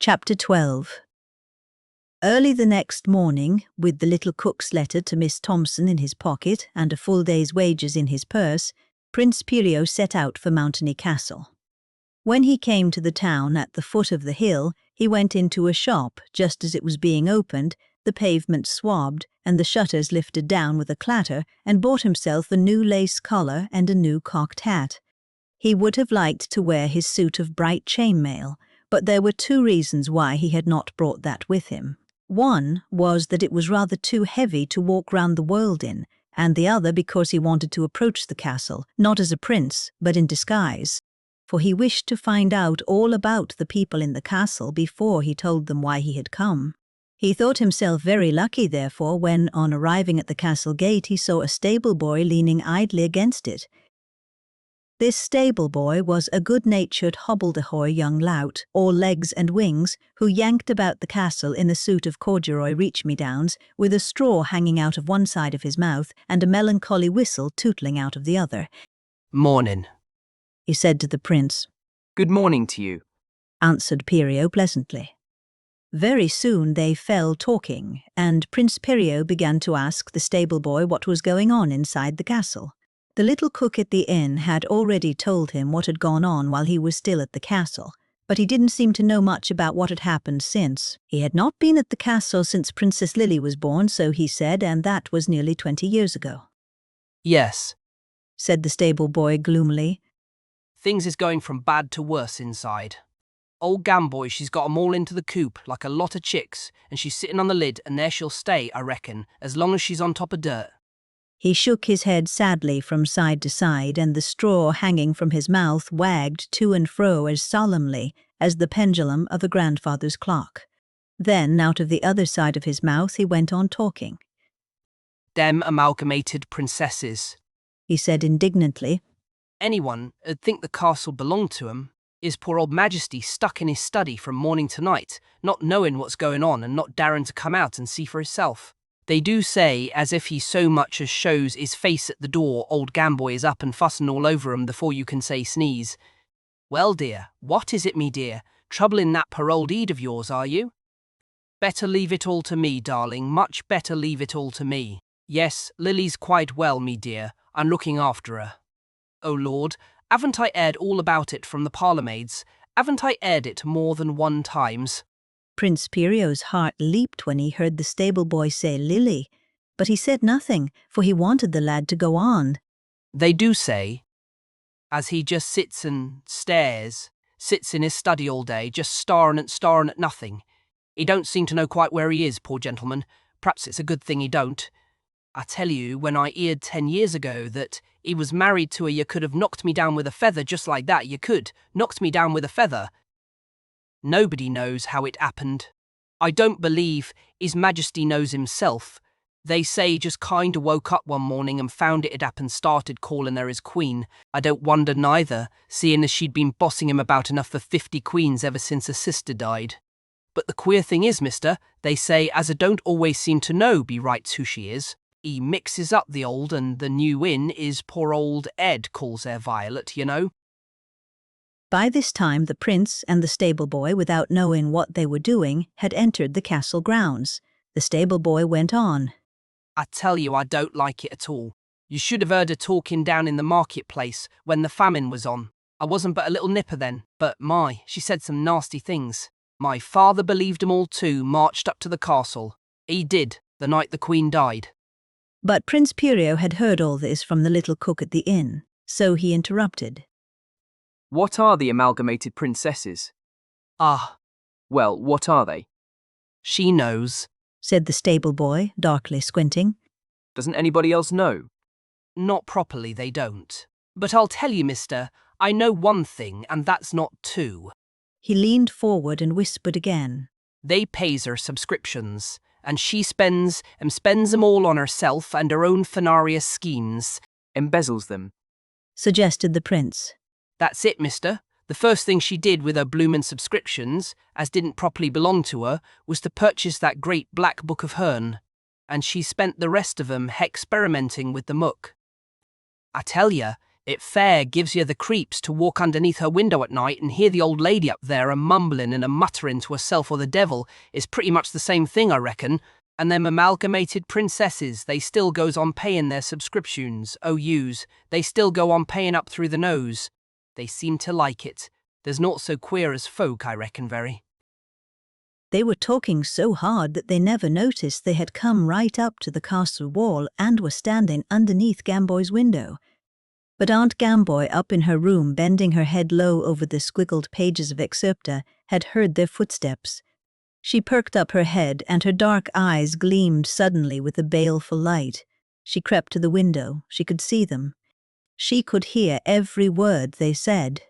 Chapter 12. Early the next morning, with the little cook's letter to Miss Thompson in his pocket and a full day's wages in his purse, Prince Pirio set out for Mountany Castle. When he came to the town at the foot of the hill, he went into a shop. Just as it was being opened, the pavement swabbed and the shutters lifted down with a clatter, and bought himself a new lace collar and a new cocked hat. He would have liked to wear his suit of bright chainmail, but there were two reasons why he had not brought that with him. One was that it was rather too heavy to walk round the world in, and the other because he wanted to approach the castle, not as a prince, but in disguise. For he wished to find out all about the people in the castle before he told them why he had come. He thought himself very lucky, therefore, when, on arriving at the castle gate, he saw a stable boy leaning idly against it. This stable boy was a good-natured hobbledehoy young lout, all legs and wings, who yanked about the castle in a suit of corduroy reach-me-downs, with a straw hanging out of one side of his mouth and a melancholy whistle tootling out of the other. "Morning," he said to the prince. "Good morning to you," answered Pirio pleasantly. Very soon they fell talking, and Prince Pirio began to ask the stable boy what was going on inside the castle. The little cook at the inn had already told him what had gone on while he was still at the castle, but he didn't seem to know much about what had happened since. He had not been at the castle since Princess Lily was born, so he said, and that was nearly 20 years ago. "Yes," said the stable boy gloomily. "Things is going from bad to worse inside. Old Gamboy, she's got 'em all into the coop like a lot of chicks, and she's sitting on the lid, and there she'll stay, I reckon, as long as she's on top of dirt." He shook his head sadly from side to side, and the straw hanging from his mouth wagged to and fro as solemnly as the pendulum of a grandfather's clock. Then, out of the other side of his mouth, he went on talking. "Them amalgamated princesses," he said indignantly. "Anyone 'ud think the castle belonged to 'em. His poor old Majesty stuck in his study from morning to night, not knowing what's going on and not daring to come out and see for himself. They do say, as if he so much as shows his face at the door, old Gamboy is up and fussing all over 'em before you can say sneeze. Well, dear, what is it, me dear? Trouble in that poor old Ede of yours, are you? Better leave it all to me, darling, much better leave it all to me. Yes, Lily's quite well, me dear, I'm looking after her. Oh Lord, haven't I aired all about it from the parlourmaids? Haven't I aired it more than one times?" Prince Pirio's heart leaped when he heard the stable boy say Lily, but he said nothing, for he wanted the lad to go on. "They do say, as he just sits and stares, sits in his study all day, just staring at nothing. He don't seem to know quite where he is, poor gentleman. Perhaps it's a good thing he don't. I tell you, when I heard 10 years ago that he was married to her, you could have knocked me down with a feather just like that, you could. Knocked me down with a feather. Nobody knows how it happened. I don't believe His Majesty knows himself. They say he just kinda woke up one morning and found it had happened, started calling her his queen. I don't wonder neither, seeing as she'd been bossing him about enough for 50 queens ever since her sister died. But the queer thing is, mister, they say as I don't always seem to know be rights who she is. He mixes up the old and the new in is poor old Ed calls her Violet, you know." By this time the prince and the stable boy, without knowing what they were doing, had entered the castle grounds. The stable boy went on. "I tell you, I don't like it at all. You should have heard her talking down in the marketplace when the famine was on. I wasn't but a little nipper then, but she said some nasty things. My father believed 'em all too, marched up to the castle. He did, the night the Queen died." But Prince Pirio had heard all this from the little cook at the inn, so he interrupted. "What are the amalgamated princesses?" "Ah, "Well, what are they?" she knows," said the stable boy, darkly squinting. "Doesn't anybody else know?" "Not properly, they don't. But I'll tell you, mister, I know one thing, and that's not two. He leaned forward and whispered again. They pays her subscriptions, and she spends 'em all on herself and her own fanarious schemes." "Embezzles them," suggested the prince. "That's it, mister. The first thing she did with her bloomin' subscriptions, as didn't properly belong to her, was to purchase that great black book of hern, and she spent the rest of 'em hexperimenting with the muck. I tell ya, It fair gives you the creeps to walk underneath her window at night and hear the old lady up there a-mumbling and a-muttering to herself or the devil is pretty much the same thing, I reckon. And them amalgamated princesses, they still goes on paying their subscriptions, OUs, they still go on paying up through the nose. They seem to like it. There's naught so queer as folk, I reckon very. They were talking so hard that they never noticed they had come right up to the castle wall and were standing underneath Gamboy's window. But Aunt Gamboy, up in her room, bending her head low over the squiggled pages of Excerpta, had heard their footsteps. She perked up her head, and her dark eyes gleamed suddenly with a baleful light. She crept to the window. She could see them. She could hear every word they said.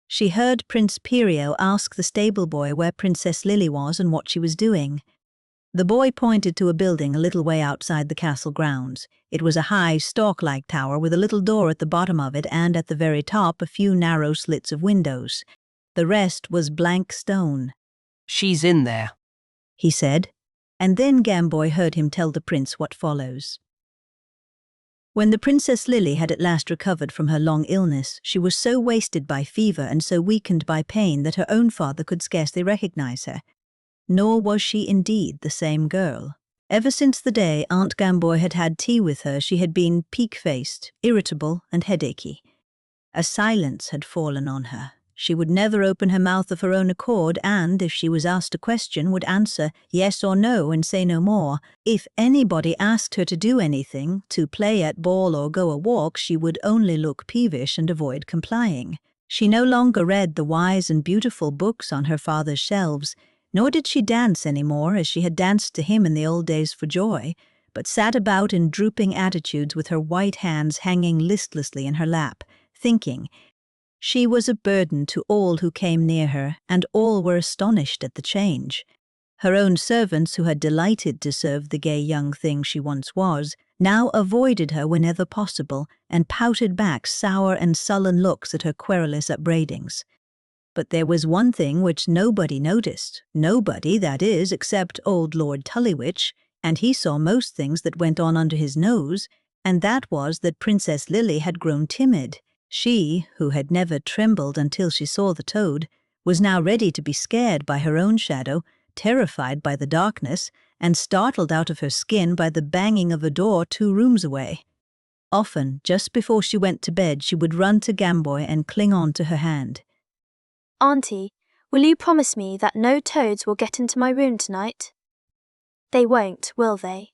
She heard Prince Pirio ask the stable boy where Princess Lily was and what she was doing. The boy pointed to a building a little way outside the castle grounds. It was a high, stalk-like tower with a little door at the bottom of it and at the very top a few narrow slits of windows. The rest was blank stone. She's in there, he said, and then Gamboy heard him tell the prince what follows. When the Princess Lily had at last recovered from her long illness, she was so wasted by fever and so weakened by pain that her own father could scarcely recognize her. Nor was she indeed the same girl. Ever since the day Aunt Gamboy had had tea with her, she had been peak-faced, irritable, and headachy. A silence had fallen on her. She would never open her mouth of her own accord and, if she was asked a question, would answer yes or no and say no more. If anybody asked her to do anything, to play at ball or go a walk, she would only look peevish and avoid complying. She no longer read the wise and beautiful books on her father's shelves, nor did she dance any more as she had danced to him in the old days for joy, but sat about in drooping attitudes with her white hands hanging listlessly in her lap, thinking. She was a burden to all who came near her, and all were astonished at the change. Her own servants, who had delighted to serve the gay young thing she once was, now avoided her whenever possible, and pouted back sour and sullen looks at her querulous upbraidings. But there was one thing which nobody noticed. Nobody, that is, except old Lord Tullywitch, and he saw most things that went on under his nose, and that was that Princess Lily had grown timid. She, who had never trembled until she saw the toad, was now ready to be scared by her own shadow, terrified by the darkness, and startled out of her skin by the banging of a door 2 rooms away. Often, just before she went to bed, she would run to Gamboy and cling on to her hand. Auntie, will you promise me that no toads will get into my room tonight? They won't, will they?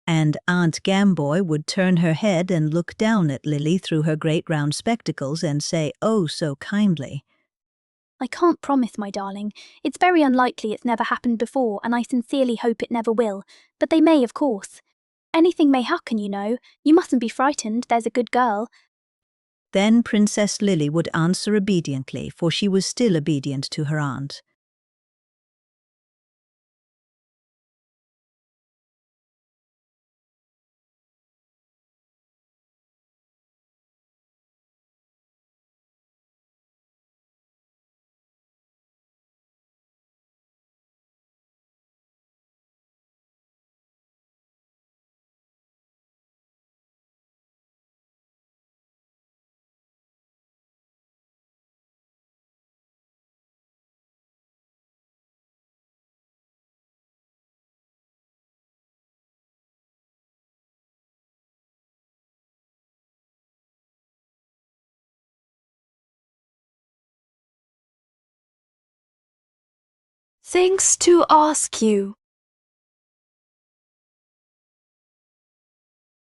And Aunt Gamboy would turn her head and look down at Lily through her great round spectacles and say, oh, so kindly, I can't promise, my darling. It's very unlikely it's never happened before, and I sincerely hope it never will. But they may, of course. Anything may happen, you know. You mustn't be frightened, there's a good girl. Then Princess Lily would answer obediently, for she was still obedient to her aunt. Things to ask you.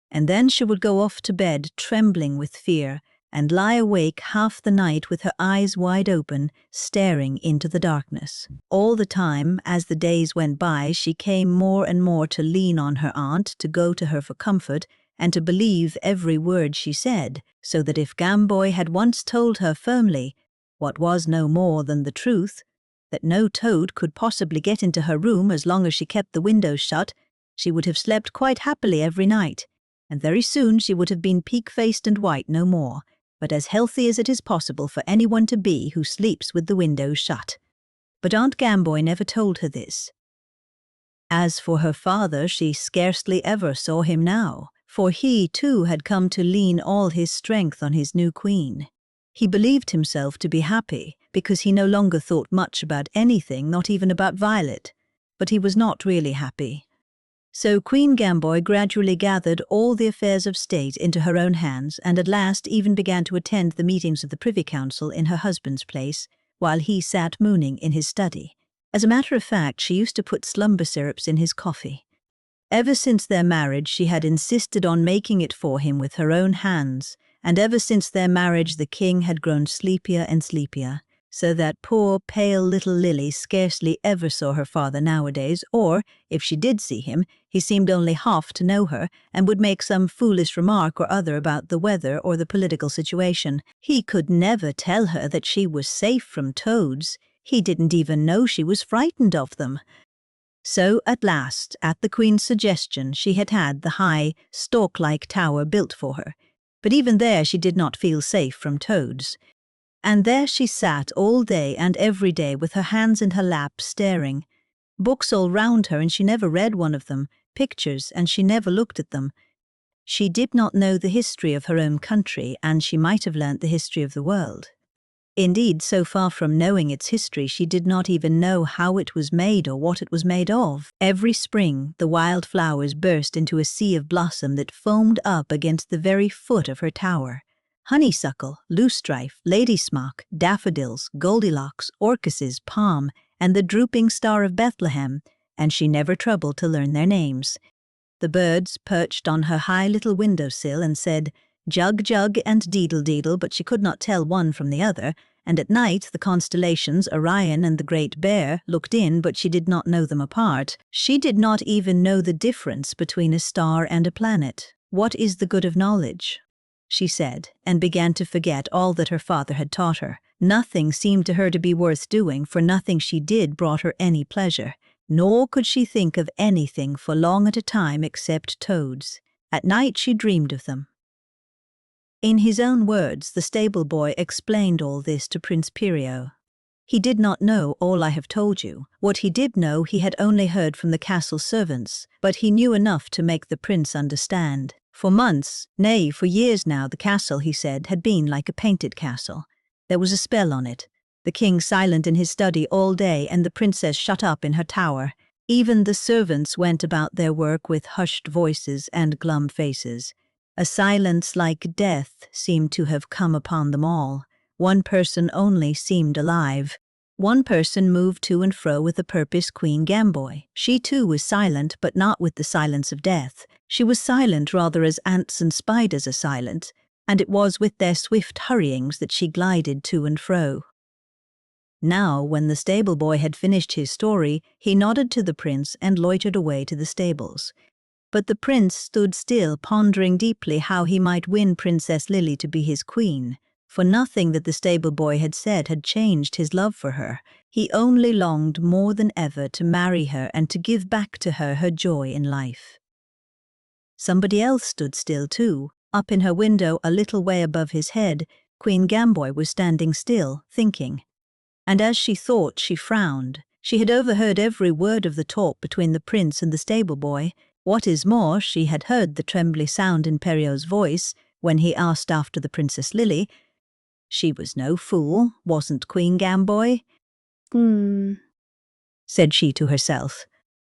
And then she would go off to bed, trembling with fear, and lie awake half the night with her eyes wide open, staring into the darkness. All the time, as the days went by, she came more and more to lean on her aunt, to go to her for comfort, and to believe every word she said, so that if Gamboy had once told her firmly, what was no more than the truth, that no toad could possibly get into her room as long as she kept the windows shut, she would have slept quite happily every night, and very soon she would have been peak-faced and white no more, but as healthy as it is possible for anyone to be who sleeps with the windows shut. But Aunt Gamboy never told her this. As for her father, she scarcely ever saw him now, for he too had come to lean all his strength on his new queen. He believed himself to be happy because he no longer thought much about anything, not even about Violet, but he was not really happy. So Queen Gamboy gradually gathered all the affairs of state into her own hands, and at last even began to attend the meetings of the Privy Council in her husband's place, while he sat mooning in his study. As a matter of fact, she used to put slumber syrups in his coffee. Ever since their marriage, she had insisted on making it for him with her own hands, and ever since their marriage the king had grown sleepier and sleepier, so that poor, pale little Lily scarcely ever saw her father nowadays, or, if she did see him, he seemed only half to know her, and would make some foolish remark or other about the weather or the political situation. He could never tell her that she was safe from toads. He didn't even know she was frightened of them. So, at last, at the Queen's suggestion, she had had the high, stalk-like tower built for her. But even there she did not feel safe from toads. And there she sat all day and every day with her hands in her lap, staring. Books all round her, and she never read one of them. Pictures, and she never looked at them. She did not know the history of her own country, and she might have learnt the history of the world. Indeed, so far from knowing its history, she did not even know how it was made or what it was made of. Every spring, the wild flowers burst into a sea of blossom that foamed up against the very foot of her tower. Honeysuckle, loosestrife, ladysmock, daffodils, goldilocks, orchises, palm, and the drooping star of Bethlehem, and she never troubled to learn their names. The birds perched on her high little window-sill and said, "Jug, jug," and "Deedle, deedle," but she could not tell one from the other, and at night the constellations, Orion and the Great Bear, looked in, but she did not know them apart. She did not even know the difference between a star and a planet. "What is the good of knowledge?" she said, and began to forget all that her father had taught her. Nothing seemed to her to be worth doing, for nothing she did brought her any pleasure, nor could she think of anything for long at a time except toads. At night she dreamed of them. In his own words, the stable boy explained all this to Prince Pirio. He did not know all I have told you. What he did know he had only heard from the castle servants, but he knew enough to make the prince understand. For months, nay, for years now, the castle, he said, had been like a painted castle. There was a spell on it. The king silent in his study all day, and the princess shut up in her tower. Even the servants went about their work with hushed voices and glum faces. A silence like death seemed to have come upon them all. One person only seemed alive. One person moved to and fro with a purpose, Queen Gamboy. She too was silent, but not with the silence of death. She was silent rather as ants and spiders are silent, and it was with their swift hurryings that she glided to and fro. Now, when the stable boy had finished his story, he nodded to the prince and loitered away to the stables. But the prince stood still, pondering deeply how he might win Princess Lily to be his queen, for nothing that the stable boy had said had changed his love for her. He only longed more than ever to marry her and to give back to her her joy in life. Somebody else stood still too. Up in her window, a little way above his head, Queen Gamboy was standing still, thinking. And as she thought, she frowned. She had overheard every word of the talk between the prince and the stable boy. What is more, she had heard the trembly sound in Perio's voice when he asked after the Princess Lily. She was no fool, wasn't Queen Gamboy? Said she to herself.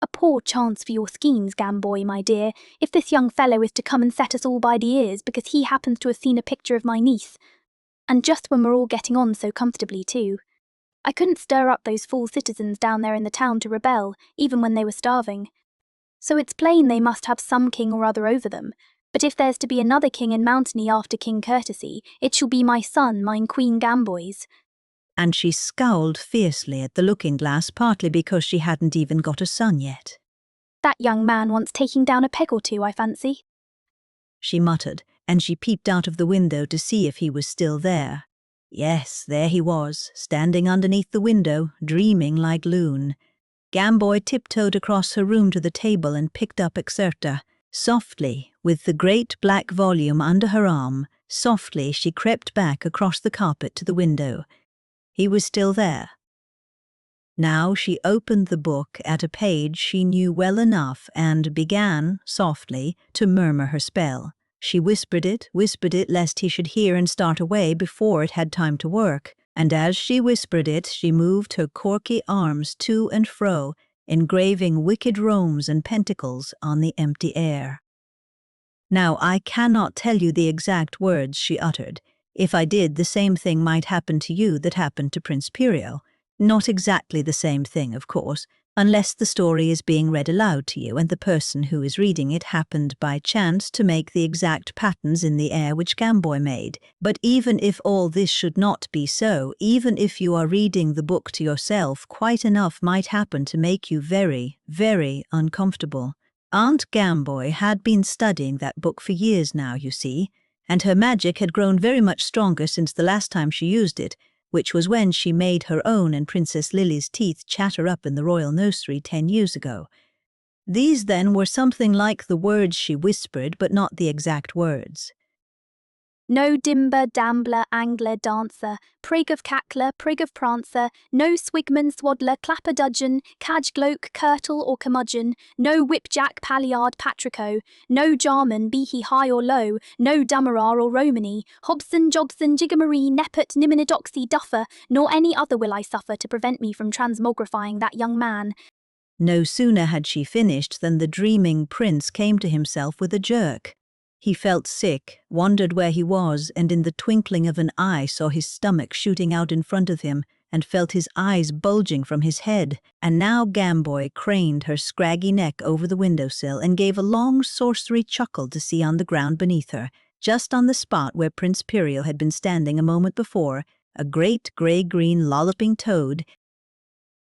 A poor chance for your schemes, Gamboy, my dear, if this young fellow is to come and set us all by the ears because he happens to have seen a picture of my niece. And just when we're all getting on so comfortably too. I couldn't stir up those fool citizens down there in the town to rebel, even when they were starving. So it's plain they must have some king or other over them. But if there's to be another king in Mountany after King Courtesy, it shall be my son, mine Queen Gamboy's. And she scowled fiercely at the looking-glass, partly because she hadn't even got a son yet. That young man wants taking down a peg or two, I fancy, she muttered, and she peeped out of the window to see if he was still there. Yes, there he was, standing underneath the window, dreaming like loon. Gamboy tiptoed across her room to the table and picked up Excerpta. Softly, with the great black volume under her arm, softly she crept back across the carpet to the window. He was still there. Now she opened the book at a page she knew well enough and began, softly, to murmur her spell. She whispered it, lest he should hear and start away before it had time to work. And as she whispered it, she moved her corky arms to and fro, engraving wicked romes and pentacles on the empty air. Now I cannot tell you the exact words she uttered. If I did, the same thing might happen to you that happened to Prince Pirio. Not exactly the same thing, of course, unless the story is being read aloud to you and the person who is reading it happened by chance to make the exact patterns in the air which Gamboy made. But even if all this should not be so, even if you are reading the book to yourself, quite enough might happen to make you very, very uncomfortable. Aunt Gamboy had been studying that book for years now, you see, and her magic had grown very much stronger since the last time she used it, which was when she made her own and Princess Lily's teeth chatter up in the royal nursery 10 years ago. These then were something like the words she whispered, but not the exact words. No dimber, dambler, angler, dancer, prig of cackler, prig of prancer, no swigman, swaddler, clapperdudgeon, cadgloak, curtle or curmudgeon, no whipjack, palliard, patrico, no jarman, be he high or low, no dummerar or romany, hobson, jobson, jigamaree, neppet, niminidoxy, duffer, nor any other will I suffer to prevent me from transmogrifying that young man. No sooner had she finished than the dreaming prince came to himself with a jerk. He felt sick, wondered where he was, and in the twinkling of an eye saw his stomach shooting out in front of him, and felt his eyes bulging from his head. And now Gamboy craned her scraggy neck over the windowsill and gave a long sorcery chuckle to see on the ground beneath her, just on the spot where Prince Pirio had been standing a moment before, a great grey-green lolloping toad,